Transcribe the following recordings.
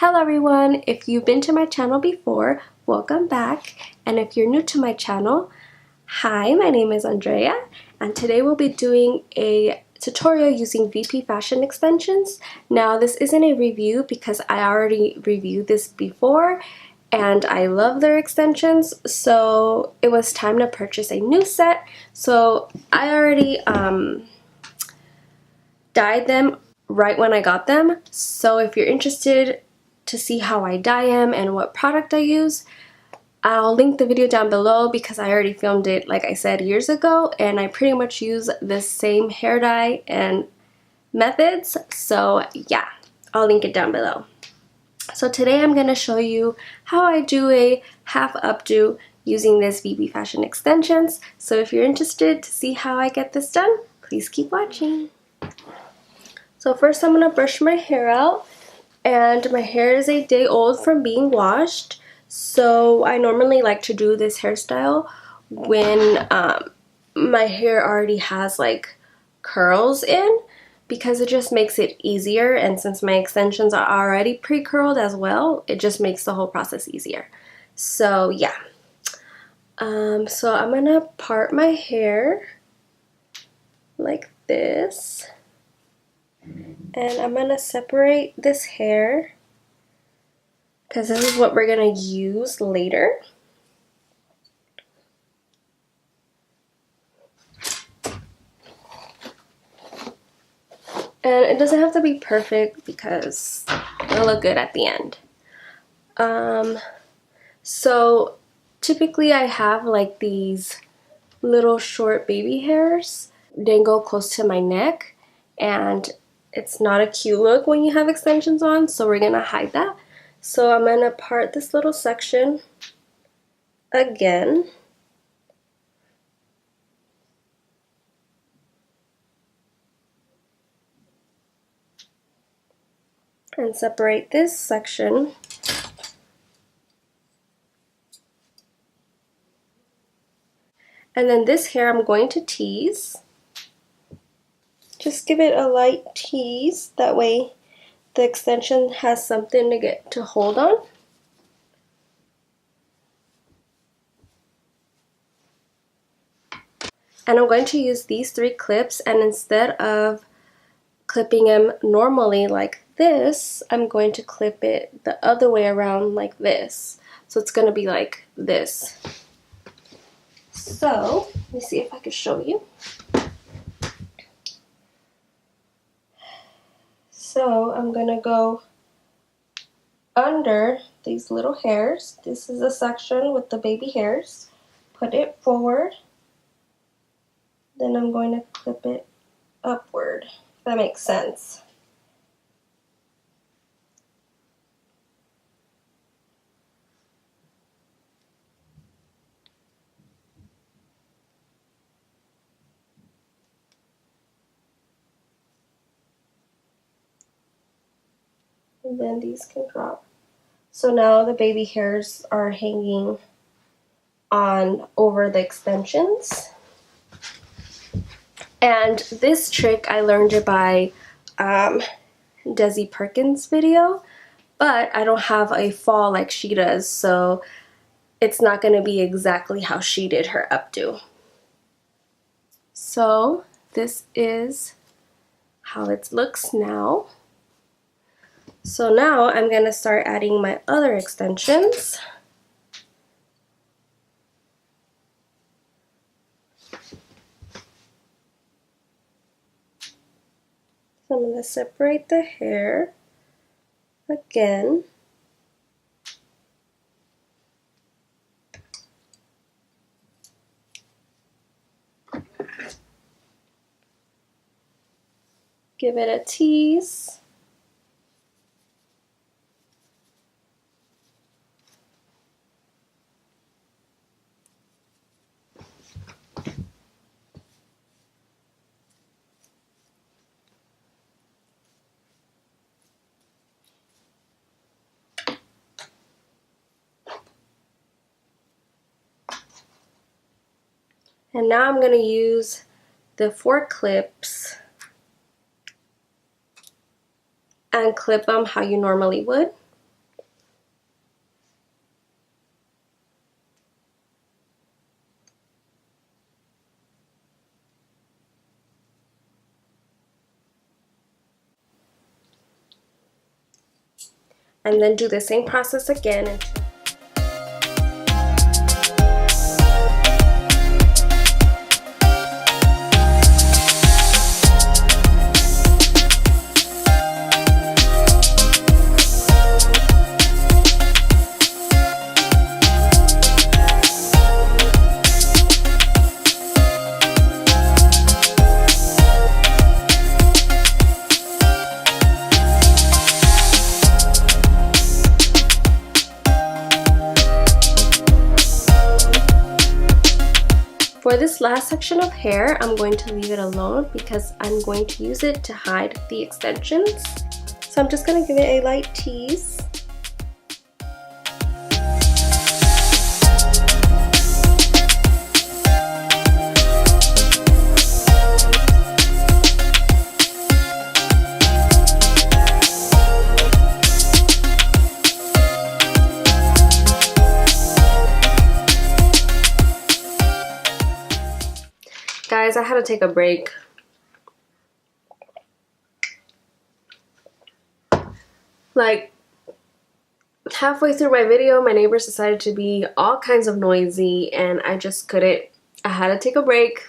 Hello everyone, if you've been to my channel before, welcome back, and if you're new to my channel, hi, my name is Andrea, and today we'll be doing a tutorial using VP Fashion extensions. Now this isn't a review because I already reviewed this before and I love their extensions, so it was time to purchase a new set. So I already dyed them right when I got them, so if you're interested to see how I dye them and what product I use, I'll link the video down below because I already filmed it, like I said, years ago, and I pretty much use the same hair dye and methods, so yeah, I'll link it down below. So today I'm going to show you how I do a half updo using this VP Fashion extensions, so if you're interested to see how I get this done, please keep watching. So first I'm going to brush my hair out. And my hair is a day old from being washed, so I normally like to do this hairstyle when my hair already has like curls in, because it just makes it easier, and since my extensions are already pre-curled as well, it just makes the whole process easier. So yeah, so I'm gonna part my hair like this. And I'm going to separate this hair because this is what we're going to use later. And it doesn't have to be perfect because it'll look good at the end. So typically I have like these little short baby hairs. They go close to my neck, and it's not a cute look when you have extensions on, so we're gonna hide that. So I'm gonna part this little section again. And separate this section. And then this hair I'm going to tease. Just give it a light tease, that way the extension has something to get to hold on. And I'm going to use these 3 clips, and instead of clipping them normally like this, I'm going to clip it the other way around like this. So it's going to be like this. So let me see if I can show you. So I'm going to go under these little hairs. This is a section with the baby hairs. Put it forward. Then I'm going to clip it upward, if that makes sense. And then these can drop. So now the baby hairs are hanging on over the extensions. And this trick I learned it by Desi Perkins' video, but I don't have a fall like she does, so it's not going to be exactly how she did her updo. So this is how it looks now. So now I'm going to start adding my other extensions. So I'm going to separate the hair again. Give it a tease. And now I'm going to use the 4 clips and clip them how you normally would. and then do the same process again. For this last section of hair, I'm going to leave it alone because I'm going to use it to hide the extensions. So I'm just going to give it a light tease. Guys, I had to take a break. Like, halfway through my video, my neighbors decided to be all kinds of noisy and I just couldn't. I had to take a break.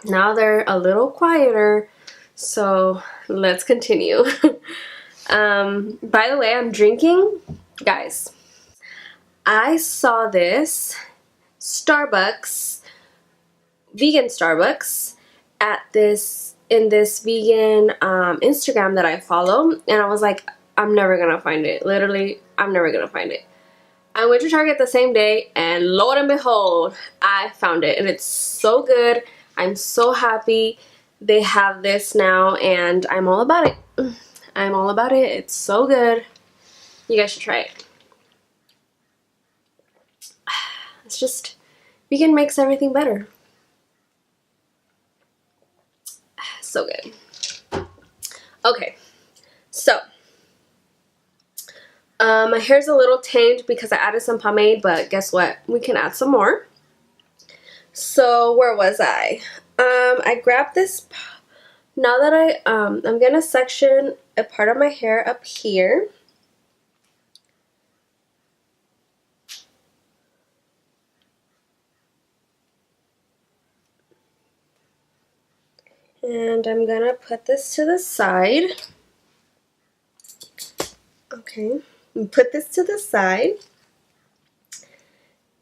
Now they're a little quieter, so let's continue. By the way, I'm drinking, guys, I saw this Starbucks, vegan Starbucks, in this vegan Instagram that I follow, and I was like, I'm never gonna find it. Literally, I'm never gonna find it. I went to Target the same day, and lo and behold, I found it, and it's so good. I'm so happy they have this now, and I'm all about it. I'm all about it. It's so good. You guys should try it. It's just, vegan makes everything better. So good. Okay, so my hair's a little tamed because I added some pomade, but guess what? We can add some more. So where was I? I grabbed this. Now that I'm gonna section a part of my hair up here. And I'm gonna put this to the side. Okay, put this to the side.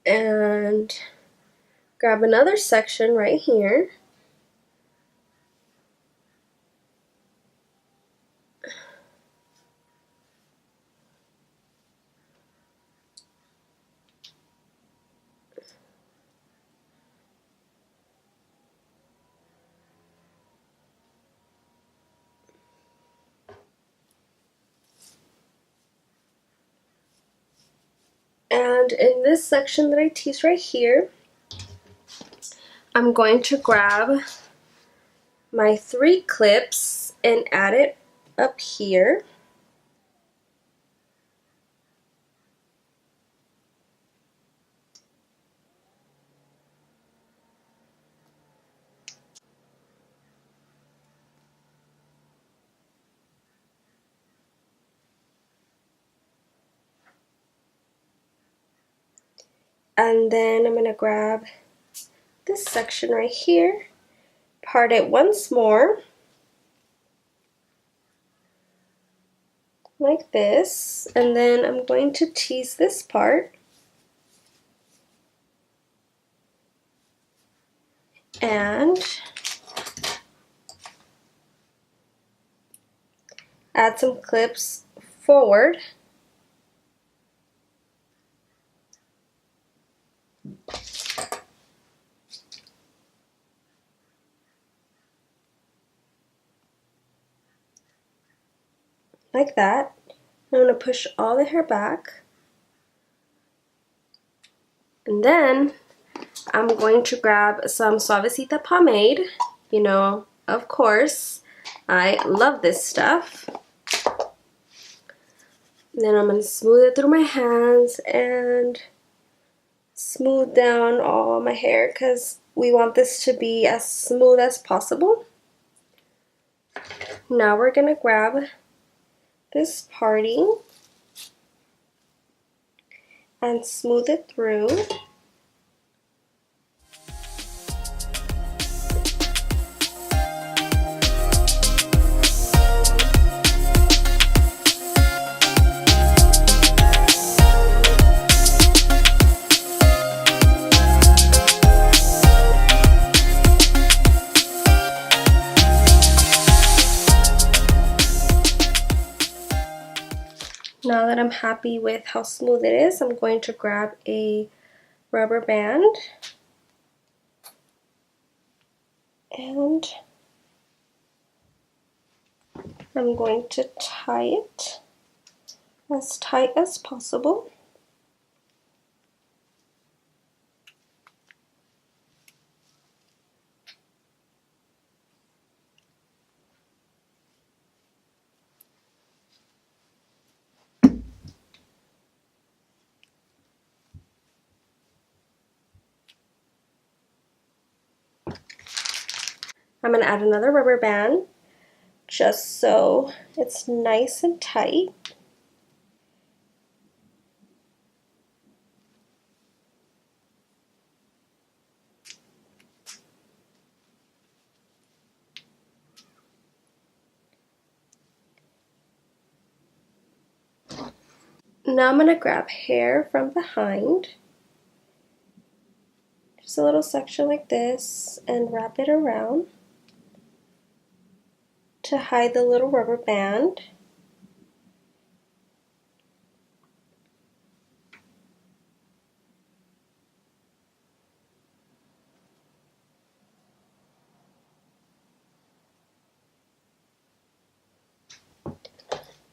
And grab another section right here. And in this section that I teased right here, I'm going to grab my 3 clips and add it up here. And then I'm going to grab this section right here, part it once more, like this, and then I'm going to tease this part. And add some clips forward. Like that. I'm going to push all the hair back. And then I'm going to grab some Suavecita pomade. You know, of course, I love this stuff. And then I'm going to smooth it through my hands and smooth down all my hair because we want this to be as smooth as possible. Now we're going to grab this parting and smooth it through. Now that I'm happy with how smooth it is, I'm going to grab a rubber band and I'm going to tie it as tight as possible. I'm going to add another rubber band just so it's nice and tight. Now I'm going to grab hair from behind, just a little section like this, and wrap it around to hide the little rubber band.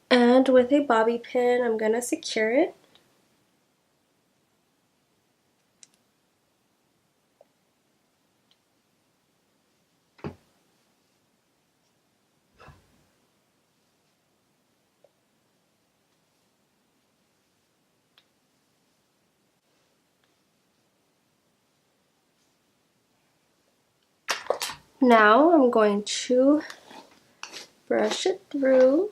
And with a bobby pin, I'm going to secure it. Now I'm going to brush it through.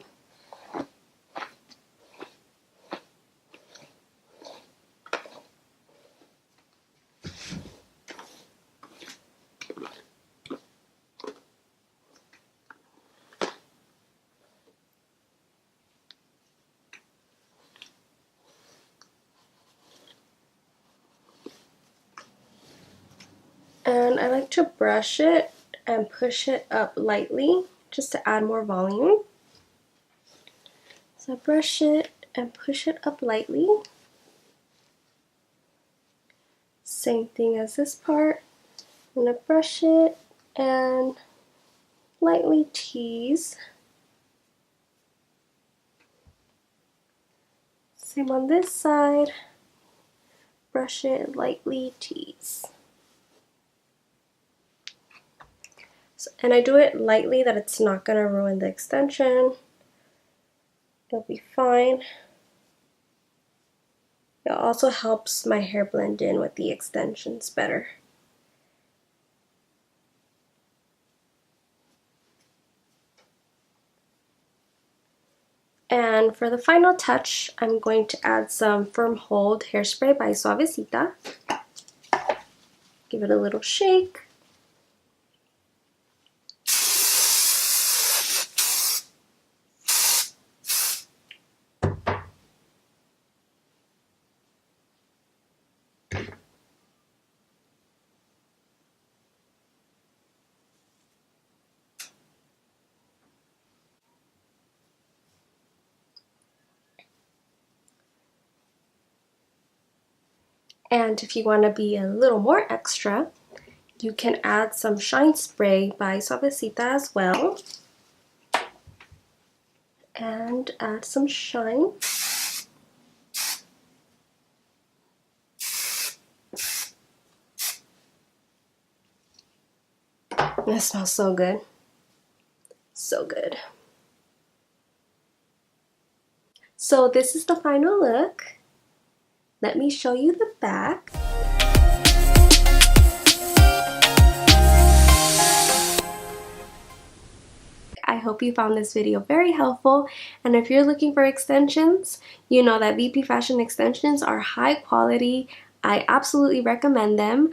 And I like to brush it and push it up lightly just to add more volume. So brush it and push it up lightly. Same thing as this part. I'm going to brush it and lightly tease. Same on this side. Brush it, lightly tease. And I do it lightly that it's not going to ruin the extension. It'll be fine. It also helps my hair blend in with the extensions better. And for the final touch, I'm going to add some Firm Hold hairspray by Suavecita. Give it a little shake. And if you want to be a little more extra, you can add some Shine Spray by Suavecita as well. And add some shine. It smells so good. So good. So this is the final look. Let me show you the back. I hope you found this video very helpful, and if you're looking for extensions, you know that VP Fashion extensions are high quality. I absolutely recommend them.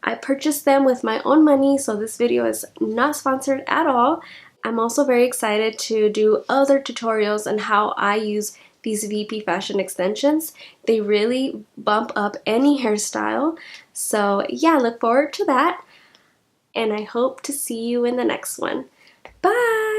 I purchased them with my own money, so this video is not sponsored at all. I'm also very excited to do other tutorials on how I use these VP Fashion extensions. They really bump up any hairstyle. So yeah, look forward to that. And I hope to see you in the next one. Bye!